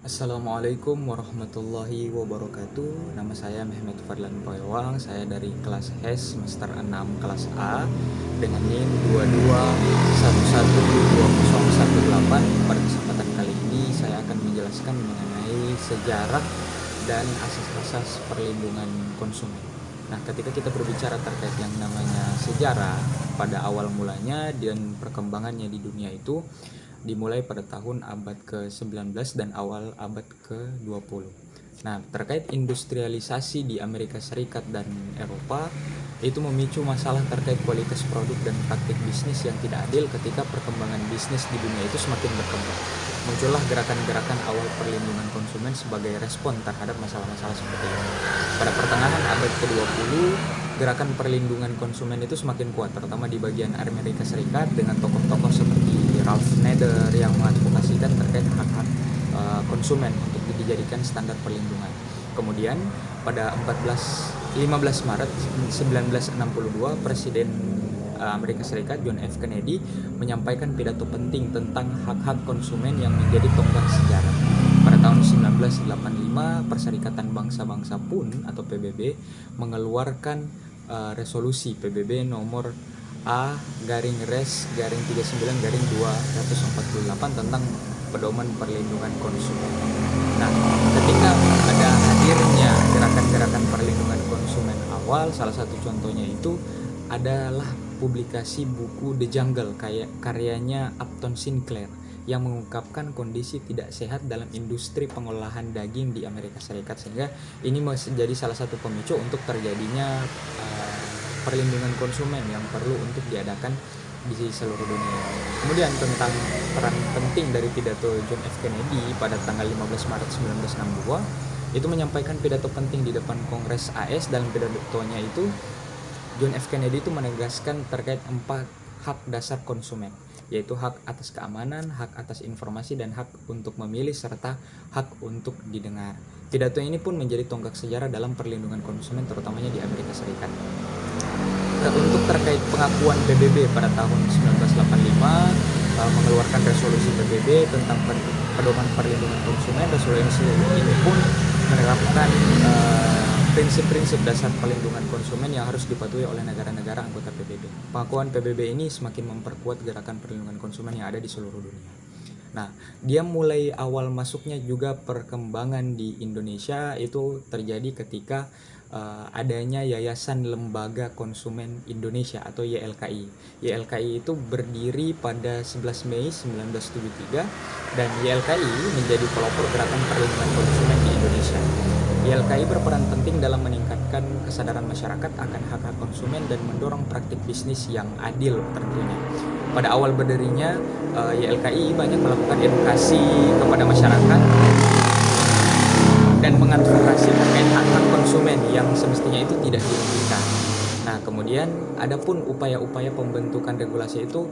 Assalamualaikum warahmatullahi wabarakatuh. Nama saya Mehmet Fadlan Poewang. Saya dari kelas HES semester 6 kelas A dengan NIM 22112018. Pada kesempatan kali ini saya akan menjelaskan mengenai sejarah dan asas-asas perlindungan konsumen. Nah, ketika kita berbicara terkait yang namanya sejarah, pada awal mulanya dan perkembangannya di dunia itu dimulai pada tahun abad ke-19 dan awal abad ke-20. Nah, terkait industrialisasi di Amerika Serikat dan Eropa, itu memicu masalah terkait kualitas produk dan praktik bisnis yang tidak adil ketika perkembangan bisnis di dunia itu semakin berkembang. Muncullah gerakan-gerakan awal perlindungan konsumen sebagai respon terhadap masalah-masalah seperti ini. Pada pertengahan abad ke-20, gerakan perlindungan konsumen itu semakin kuat, terutama di bagian Amerika Serikat dengan tokoh-tokoh seperti Ralph Nader yang mengadvokasikan terkait hak-hak konsumen untuk dijadikan standar perlindungan. Kemudian pada 15 Maret 1962, Presiden Amerika Serikat John F. Kennedy menyampaikan pidato penting tentang hak-hak konsumen yang menjadi tonggak sejarah. Pada tahun 1985, Perserikatan Bangsa-Bangsa PUN atau PBB mengeluarkan resolusi PBB nomor A-Res-39-248 tentang pedoman perlindungan konsumen. Nah, ketika ada hadirnya gerakan-gerakan perlindungan konsumen awal, salah satu contohnya itu adalah publikasi buku The Jungle karyanya Upton Sinclair yang mengungkapkan kondisi tidak sehat dalam industri pengolahan daging di Amerika Serikat, sehingga ini menjadi salah satu pemicu untuk terjadinya perlindungan konsumen yang perlu untuk diadakan di seluruh dunia. Kemudian tentang peran penting dari pidato John F. Kennedy pada tanggal 15 Maret 1962, itu menyampaikan pidato penting di depan Kongres AS. Dalam pidatonya itu John F. Kennedy itu menegaskan terkait 4 hak dasar konsumen, yaitu hak atas keamanan, hak atas informasi, dan hak untuk memilih, serta hak untuk didengar. Pidato ini pun menjadi tonggak sejarah dalam perlindungan konsumen, terutamanya di Amerika Serikat. Untuk terkait pengakuan PBB pada tahun 1985, mengeluarkan resolusi PBB tentang pedoman perlindungan konsumen. Resolusi ini pun menerapkan prinsip-prinsip dasar perlindungan konsumen yang harus dipatuhi oleh negara-negara anggota PBB. Pengakuan PBB ini semakin memperkuat gerakan perlindungan konsumen yang ada di seluruh dunia. Nah, dia mulai awal masuknya juga perkembangan di Indonesia itu terjadi ketika adanya Yayasan Lembaga Konsumen Indonesia atau YLKI. YLKI itu berdiri pada 11 Mei 1973 dan YLKI menjadi pelopor gerakan perlindungan konsumen di Indonesia. YLKI berperan penting dalam meningkatkan kesadaran masyarakat akan hak-hak konsumen dan mendorong praktik bisnis yang adil tentunya. Pada awal berdirinya, YLKI banyak melakukan edukasi kepada masyarakat dan mengadvokasi terkait hak-hak konsumen yang semestinya itu tidak dirugikan. Nah, kemudian ada pun upaya-upaya pembentukan regulasi itu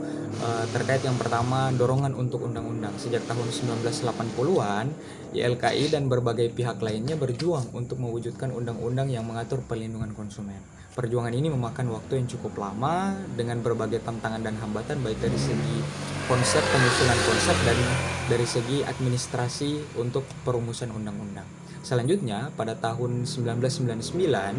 terkait yang pertama dorongan untuk undang-undang. Sejak tahun 1980-an, YLKI dan berbagai pihak lainnya berjuang untuk mewujudkan undang-undang yang mengatur perlindungan konsumen. Perjuangan ini memakan waktu yang cukup lama dengan berbagai tantangan dan hambatan, baik dari segi konsep, penyusunan konsep, dan dari segi administrasi untuk perumusan undang-undang. Selanjutnya pada tahun 1999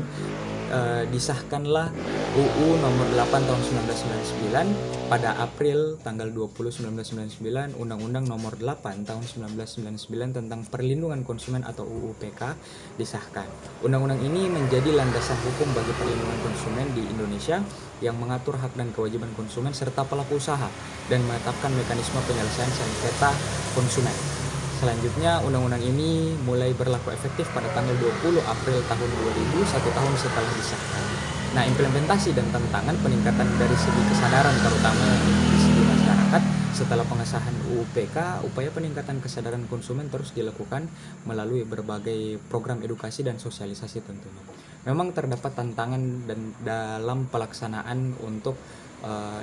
disahkanlah UU nomor 8 tahun 1999. Pada April tanggal 20 1999 Undang-Undang nomor 8 tahun 1999 tentang perlindungan konsumen atau UU PK disahkan. Undang-undang ini menjadi landasan hukum bagi perlindungan konsumen di Indonesia yang mengatur hak dan kewajiban konsumen serta pelaku usaha dan menetapkan mekanisme penyelesaian sengketa konsumen. Selanjutnya, undang-undang ini mulai berlaku efektif pada tanggal 20 April tahun 2000, 1 tahun setelah disahkan. Nah, implementasi dan tantangan peningkatan dari segi kesadaran terutama di segi masyarakat setelah pengesahan UU PK, upaya peningkatan kesadaran konsumen terus dilakukan melalui berbagai program edukasi dan sosialisasi tentunya. Memang terdapat tantangan dan dalam pelaksanaan untuk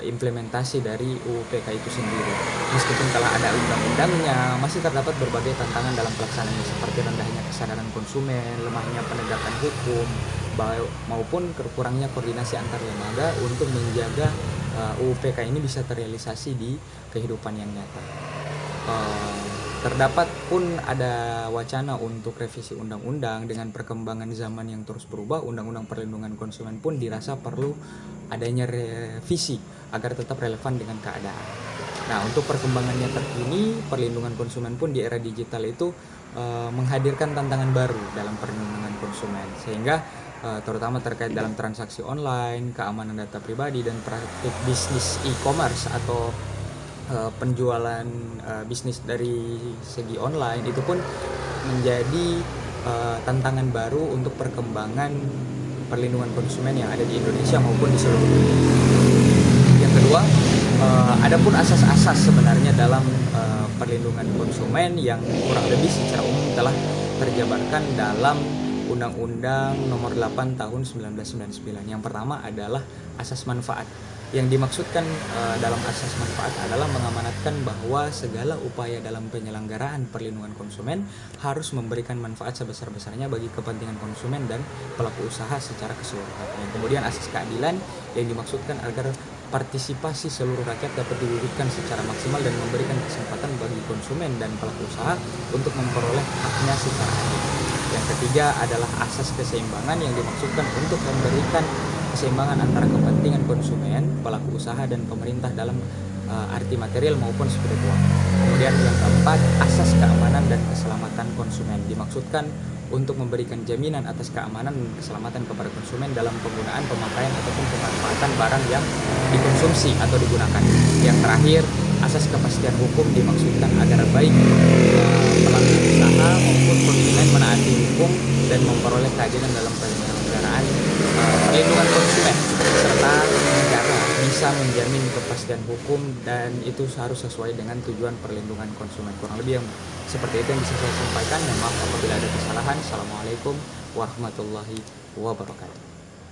implementasi dari UU PK itu sendiri. Meskipun telah ada undang-undangnya, masih terdapat berbagai tantangan dalam pelaksanaannya seperti rendahnya kesadaran konsumen, lemahnya penegakan hukum, maupun kurangnya koordinasi antar lembaga untuk menjaga UU PK ini bisa terrealisasi di kehidupan yang nyata. Terdapat pun ada wacana untuk revisi undang-undang. Dengan perkembangan zaman yang terus berubah, undang-undang perlindungan konsumen pun dirasa perlu adanya revisi agar tetap relevan dengan keadaan. Nah, untuk perkembangannya terkini, perlindungan konsumen pun di era digital itu menghadirkan tantangan baru dalam perlindungan konsumen, sehingga terutama terkait dalam transaksi online, keamanan data pribadi, dan praktik bisnis e-commerce atau penjualan bisnis dari segi online itu pun menjadi tantangan baru untuk perkembangan perlindungan konsumen yang ada di Indonesia maupun di seluruh dunia. Yang kedua, adapun asas-asas sebenarnya dalam perlindungan konsumen yang kurang lebih secara umum telah terjabarkan dalam Undang-Undang Nomor 8 Tahun 1999. Yang pertama adalah asas manfaat. Yang dimaksudkan dalam asas manfaat adalah mengamanatkan bahwa segala upaya dalam penyelenggaraan perlindungan konsumen harus memberikan manfaat sebesar-besarnya bagi kepentingan konsumen dan pelaku usaha secara keseluruhan. Kemudian asas keadilan yang dimaksudkan agar partisipasi seluruh rakyat dapat diwujudkan secara maksimal dan memberikan kesempatan bagi konsumen dan pelaku usaha untuk memperoleh haknya secara adil. Yang ketiga adalah asas keseimbangan yang dimaksudkan untuk memberikan keseimbangan antara kepentingan konsumen, pelaku usaha, dan pemerintah dalam arti material maupun spiritual. Kemudian yang keempat, asas keamanan dan keselamatan konsumen dimaksudkan untuk memberikan jaminan atas keamanan dan keselamatan kepada konsumen dalam penggunaan, pemakaian, ataupun pemanfaatan barang yang dikonsumsi atau digunakan. Yang terakhir, asas kepastian hukum dimaksudkan agar baik pelaku usaha maupun konsumen menaati hukum dan memperoleh keadilan dalam penyelenggaraan perlindungan konsumen, serta negara bisa menjamin kepastian hukum dan itu harus sesuai dengan tujuan perlindungan konsumen. Kurang lebih yang seperti itu yang bisa saya sampaikan. Mohon maaf apabila ada kesalahan. Assalamualaikum warahmatullahi wabarakatuh.